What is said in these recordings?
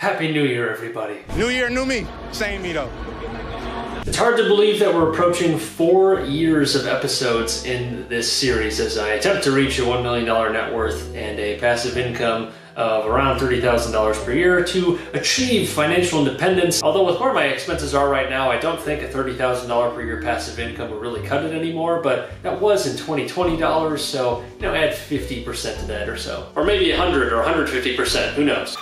Happy New Year, everybody. New year, new me. Same me, though. It's hard to believe that we're approaching 4 years of episodes in this series as I attempt to reach a $1 million net worth and a passive income of around $30,000 per year to achieve financial independence. Although with where my expenses are right now, I don't think a $30,000 per year passive income will really cut it anymore, but that was in 2020 dollars, so add 50% to that or so. Or maybe 100 or 150%, who knows.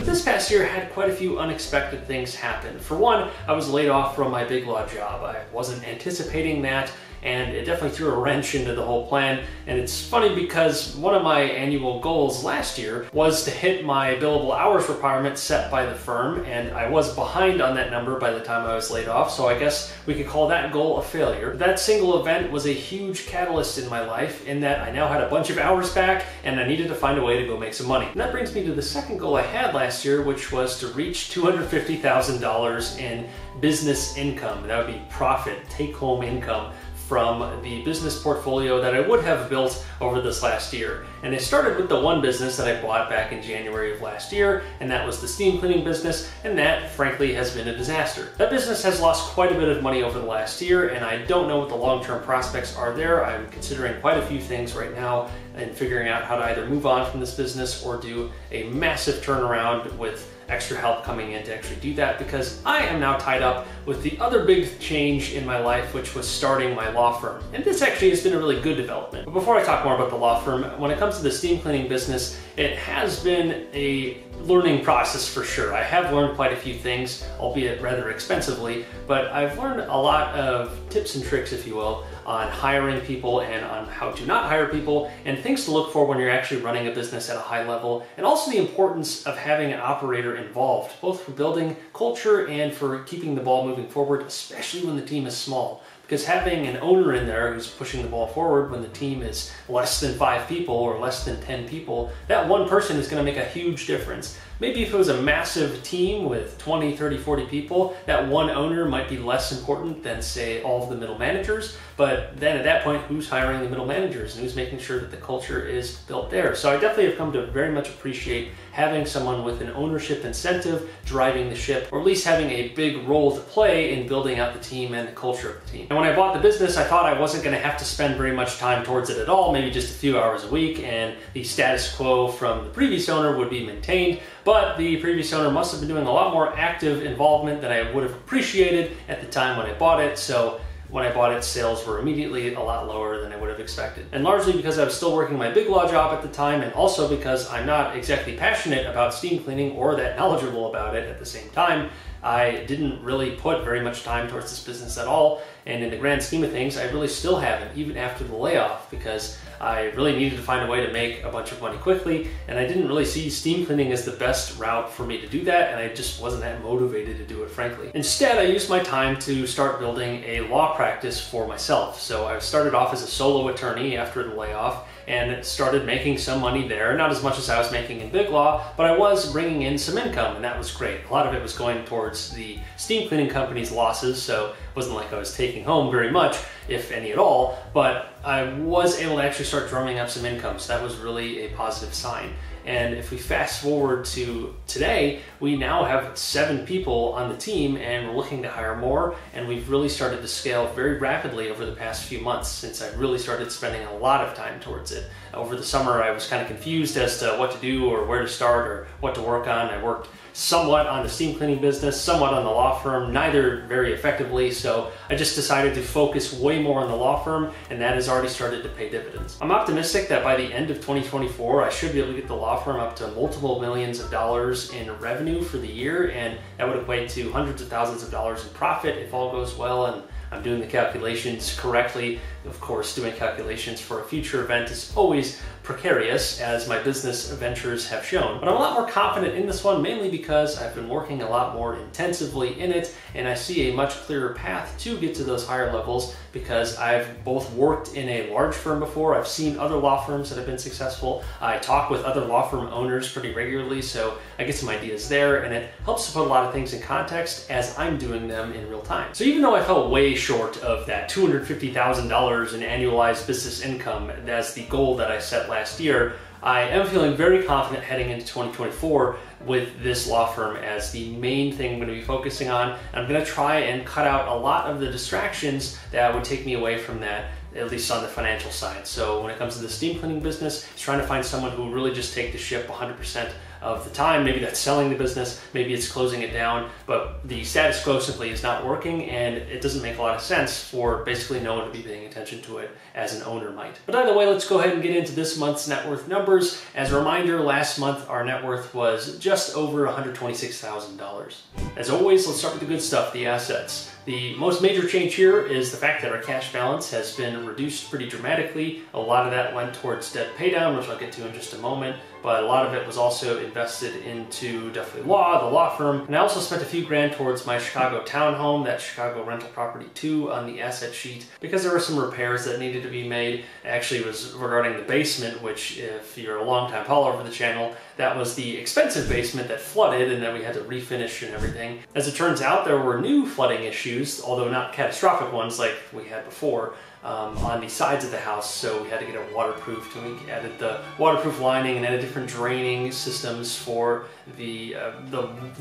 This past year had quite a few unexpected things happen. For one, I was laid off from my Big Law job. I wasn't anticipating that, and it definitely threw a wrench into the whole plan. And it's funny because one of my annual goals last year was to hit my billable hours requirement set by the firm, and I was behind on that number by the time I was laid off, so I guess we could call that goal a failure. That single event was a huge catalyst in my life in that I now had a bunch of hours back and I needed to find a way to go make some money. And that brings me to the second goal I had last year, which was to reach $250,000 in business income. That would be profit, take-home income from the business portfolio that I would have built over this last year. And I started with the one business that I bought back in January of last year, and that was the steam cleaning business, and that frankly has been a disaster. That business has lost quite a bit of money over the last year, and I don't know what the long-term prospects are there. I'm considering quite a few things right now and figuring out how to either move on from this business or do a massive turnaround with extra help coming in to actually do that, because I am now tied up with the other big change in my life, which was starting my law firm. And this actually has been a really good development. But before I talk more about the law firm, when it comes to the steam cleaning business, it has been a learning process for sure. I have learned quite a few things, albeit rather expensively, but I've learned a lot of tips and tricks, if you will, on hiring people and on how to not hire people and things to look for when you're actually running a business at a high level, and also the importance of having an operator involved, both for building culture and for keeping the ball moving forward, especially when the team is small. Because having an owner in there who's pushing the ball forward when the team is less than 5 people or less than 10 people, that one person is going to make a huge difference. Maybe if it was a massive team with 20, 30, 40 people, that one owner might be less important than, say, all of the middle managers. But then at that point, who's hiring the middle managers and who's making sure that the culture is built there? So I definitely have come to very much appreciate having someone with an ownership incentive driving the ship, or at least having a big role to play in building out the team and the culture of the team. And when I bought the business, I thought I wasn't going to have to spend very much time towards it at all, maybe just a few hours a week, and the status quo from the previous owner would be maintained. But the previous owner must have been doing a lot more active involvement than I would have appreciated at the time when I bought it. So when I bought it, sales were immediately a lot lower than I would have expected. And largely because I was still working my Big Law job at the time, and also because I'm not exactly passionate about steam cleaning or that knowledgeable about it at the same time, I didn't really put very much time towards this business at all. And in the grand scheme of things, I really still haven't, even after the layoff, because I really needed to find a way to make a bunch of money quickly, and I didn't really see steam cleaning as the best route for me to do that, and I just wasn't that motivated to do it, frankly. Instead, I used my time to start building a law practice for myself. So I started off as a solo attorney after the layoff, and started making some money there. Not as much as I was making in Big Law, but I was bringing in some income, and that was great. A lot of it was going towards the steam cleaning company's losses, so it wasn't like I was taking home very much, if any at all, but I was able to actually start drumming up some income, so that was really a positive sign. And if we fast forward to today, we now have 7 people on the team, and we're looking to hire more, and we've really started to scale very rapidly over the past few months since I really started spending a lot of time towards it. Over the summer, I was kind of confused as to what to do or where to start or what to work on. I worked somewhat on the steam cleaning business, somewhat on the law firm, neither very effectively, so I just decided to focus way more on the law firm, and that has already started to pay dividends. I'm optimistic that by the end of 2024, I should be able to get the law firm up to multiple millions of dollars in revenue for the year, and that would equate to hundreds of thousands of dollars in profit if all goes well and I'm doing the calculations correctly. Of course, doing calculations for a future event is always precarious, as my business ventures have shown. But I'm a lot more confident in this one, mainly because I've been working a lot more intensively in it, and I see a much clearer path to get to those higher levels because I've both worked in a large firm before, I've seen other law firms that have been successful, I talk with other law firm owners pretty regularly, so I get some ideas there, and it helps to put a lot of things in context as I'm doing them in real time. So even though I fell way short of that $250,000 in annualized business income as the goal that I set last year, I am feeling very confident heading into 2024 with this law firm as the main thing I'm going to be focusing on. I'm going to try and cut out a lot of the distractions that would take me away from that, at least on the financial side. So when it comes to the steam cleaning business, it's trying to find someone who will really just take the ship 100% of the time. Maybe that's selling the business, maybe it's closing it down, but the status quo simply is not working, and it doesn't make a lot of sense for basically no one to be paying attention to it as an owner might. But either way, let's go ahead and get into this month's net worth numbers. As a reminder, last month our net worth was just over $126,000. As always, let's start with the good stuff, the assets. The most major change here is the fact that our cash balance has been reduced pretty dramatically. A lot of that went towards debt paydown, which I'll get to in just a moment, but a lot of it was also invested into Duffley Law, the law firm, and I also spent a few grand towards my Chicago townhome, that Chicago rental property too, on the asset sheet, because there were some repairs that needed to be made. Actually, it was regarding the basement, which, if you're a longtime follower of the channel, that was the expensive basement that flooded and then we had to refinish and everything. As it turns out, there were new flooding issues, although not catastrophic ones like we had before, on the sides of the house, so we had to get it waterproofed, and we added the waterproof lining and added different draining systems for the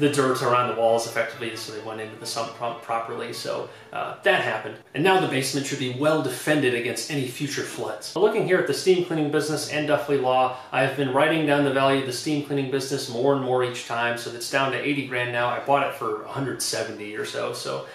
dirt around the walls effectively, so they went into the sump pump properly. So that happened, and now the basement should be well defended against any future floods. But looking here at the steam cleaning business and Duffley Law, I've been writing down the value of the steam cleaning business more and more each time, so it's down to 80 grand now. I bought it for 170 or so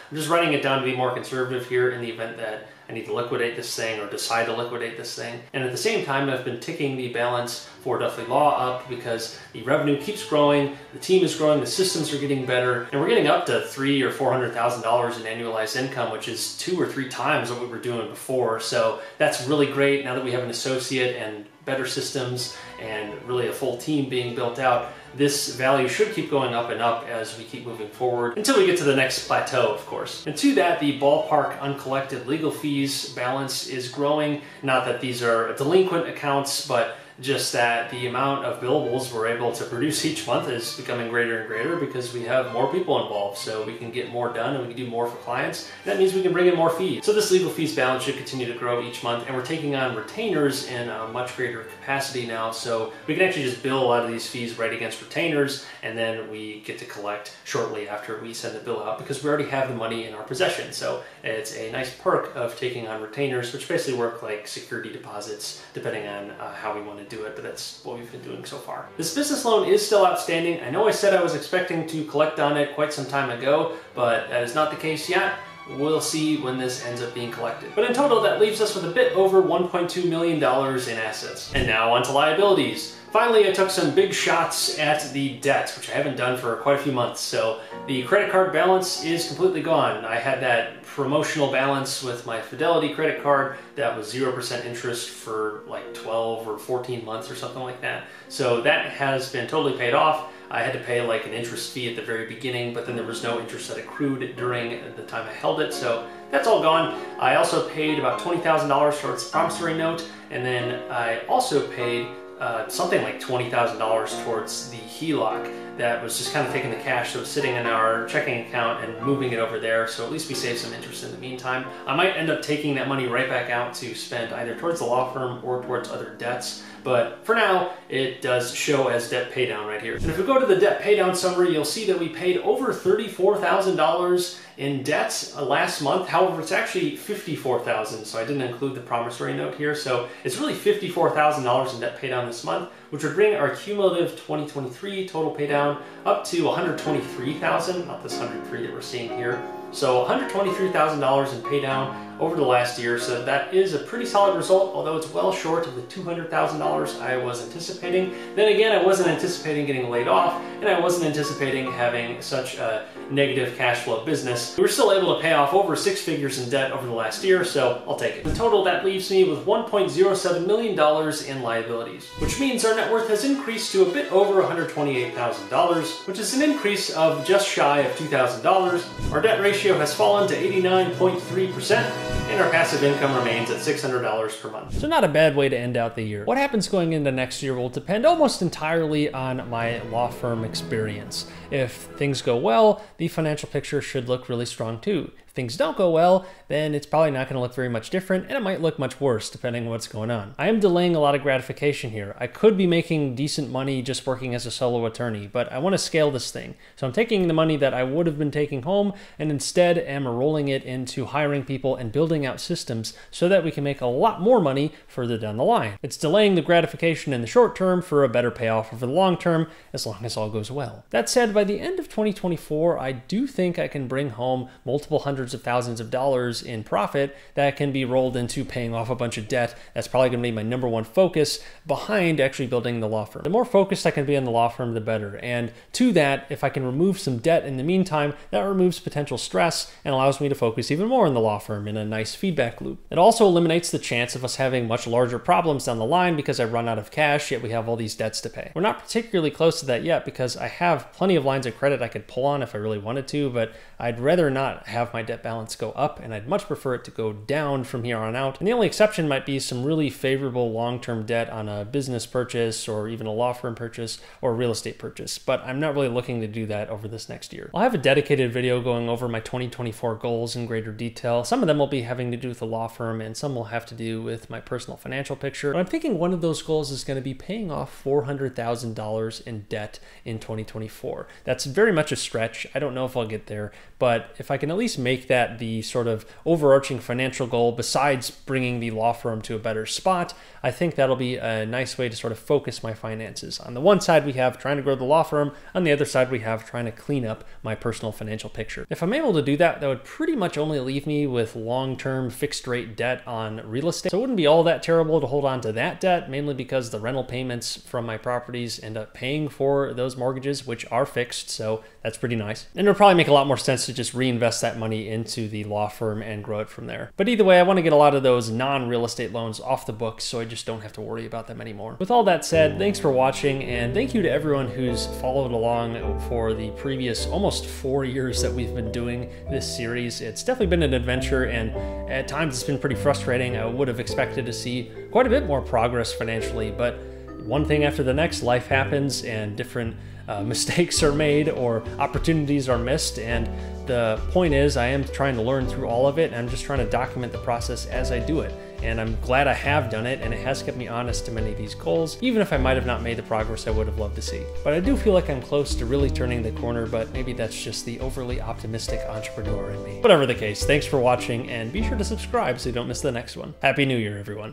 I'm just writing it down to be more conservative here in the event that I need to liquidate this thing or decide to liquidate this thing. And at the same time, I've been ticking the balance for Duffley Law up because the revenue keeps growing, the team is growing, the systems are getting better, and we're getting up to $300,000 or $400,000 in annualized income, which is 2 or 3 times what we were doing before. So that's really great now that we have an associate and better systems and really a full team being built out. This value should keep going up and up as we keep moving forward until we get to the next plateau, of course. And to that, the ballpark uncollected legal fees balance is growing. Not that these are delinquent accounts, but just that the amount of billables we're able to produce each month is becoming greater and greater because we have more people involved, so we can get more done and we can do more for clients. That means we can bring in more fees. So this legal fees balance should continue to grow each month, and we're taking on retainers in a much greater capacity now, so we can actually just bill a lot of these fees right against retainers, and then we get to collect shortly after we send the bill out because we already have the money in our possession. So it's a nice perk of taking on retainers, which basically work like security deposits depending on how we want to do it, but that's what we've been doing so far. This business loan is still outstanding. I know I said I was expecting to collect on it quite some time ago, but that is not the case yet. We'll see when this ends up being collected. But in total, that leaves us with a bit over $1.2 million in assets. And now onto liabilities. Finally, I took some big shots at the debt, which I haven't done for quite a few months. So the credit card balance is completely gone. I had that promotional balance with my Fidelity credit card that was 0% interest for like 12 or 14 months or something like that. So that has been totally paid off. I had to pay like an interest fee at the very beginning, but then there was no interest that accrued during the time I held it. So that's all gone. I also paid about $20,000 towards the promissory note, and then I also paid something like $20,000 towards the HELOC that was just kind of taking the cash that was sitting in our checking account and moving it over there, so at least we saved some interest in the meantime. I might end up taking that money right back out to spend either towards the law firm or towards other debts, but for now it does show as debt paydown right here. And if we go to the debt paydown summary, you'll see that we paid over $34,000 in debt last month. However, it's actually $54,000, so I didn't include the promissory note here. So it's really $54,000 in debt paydown this month, which would bring our cumulative 2023 total paydown up to $123,000, not this 103 that we're seeing here. So $123,000 in paydown over the last year, so that is a pretty solid result, although it's well short of the $200,000 I was anticipating. Then again, I wasn't anticipating getting laid off, and I wasn't anticipating having such a negative cash flow business. We were still able to pay off over 6 figures in debt over the last year, so I'll take it. In total, that leaves me with $1.07 million in liabilities, which means our net worth has increased to a bit over $128,000, which is an increase of just shy of $2,000. Our debt ratio ratio has fallen to 89.3%, and our passive income remains at $600 per month. So not a bad way to end out the year. What happens going into next year will depend almost entirely on my law firm experience. If things go well, the financial picture should look really strong too. If things don't go well, then it's probably not going to look very much different, and it might look much worse depending on what's going on. I am delaying a lot of gratification here. I could be making decent money just working as a solo attorney, but I want to scale this thing. So I'm taking the money that I would have been taking home and instead am rolling it into hiring people and building out systems so that we can make a lot more money further down the line. It's delaying the gratification in the short term for a better payoff over the long term, as long as all goes well. That said, by the end of 2024, I do think I can bring home multiple hundreds of thousands of dollars in profit that can be rolled into paying off a bunch of debt. That's probably going to be my number one focus behind actually building the law firm. The more focused I can be on the law firm, the better. And to that, if I can remove some debt in the meantime, that removes potential stress and allows me to focus even more on the law firm in a nice feedback loop. It also eliminates the chance of us having much larger problems down the line because I run out of cash, yet we have all these debts to pay. We're not particularly close to that yet because I have plenty of lines of credit I could pull on if I really wanted to, but I'd rather not have my debt balance go up, and I'd much prefer it to go down from here on out. And the only exception might be some really favorable long-term debt on a business purchase or even a law firm purchase or a real estate purchase, but I'm not really looking to do that over this next year. I'll have a dedicated video going over my 2024 goals in greater detail. Some of them will be having to do with the law firm and some will have to do with my personal financial picture. But I'm thinking one of those goals is going to be paying off $400,000 in debt in 2024. That's very much a stretch. I don't know if I'll get there, but if I can at least make that the sort of overarching financial goal besides bringing the law firm to a better spot, I think that'll be a nice way to sort of focus my finances. On the one side, we have trying to grow the law firm. On the other side, we have trying to clean up my personal financial picture. If I'm able to do that, that would pretty much only leave me with long-term fixed rate debt on real estate. So it wouldn't be all that terrible to hold on to that debt, mainly because the rental payments from my properties end up paying for those mortgages, which are fixed. So that's pretty nice. And it'll probably make a lot more sense to just reinvest that money into the law firm and grow it from there. But either way, I want to get a lot of those non-real estate loans off the books so I just don't have to worry about them anymore. With all that said, thanks for watching, and thank you to everyone who's followed along for the previous almost 4 years that we've been doing this series. It's definitely been an adventure, and at times it's been pretty frustrating. I would have expected to see quite a bit more progress financially, but one thing after the next, life happens and different mistakes are made or opportunities are missed, and the point is I am trying to learn through all of it, and I'm just trying to document the process as I do it. And I'm glad I have done it, and it has kept me honest to many of these goals, even if I might have not made the progress I would have loved to see. But I do feel like I'm close to really turning the corner, but maybe that's just the overly optimistic entrepreneur in me. Whatever the case, thanks for watching, and be sure to subscribe so you don't miss the next one. Happy New Year, everyone.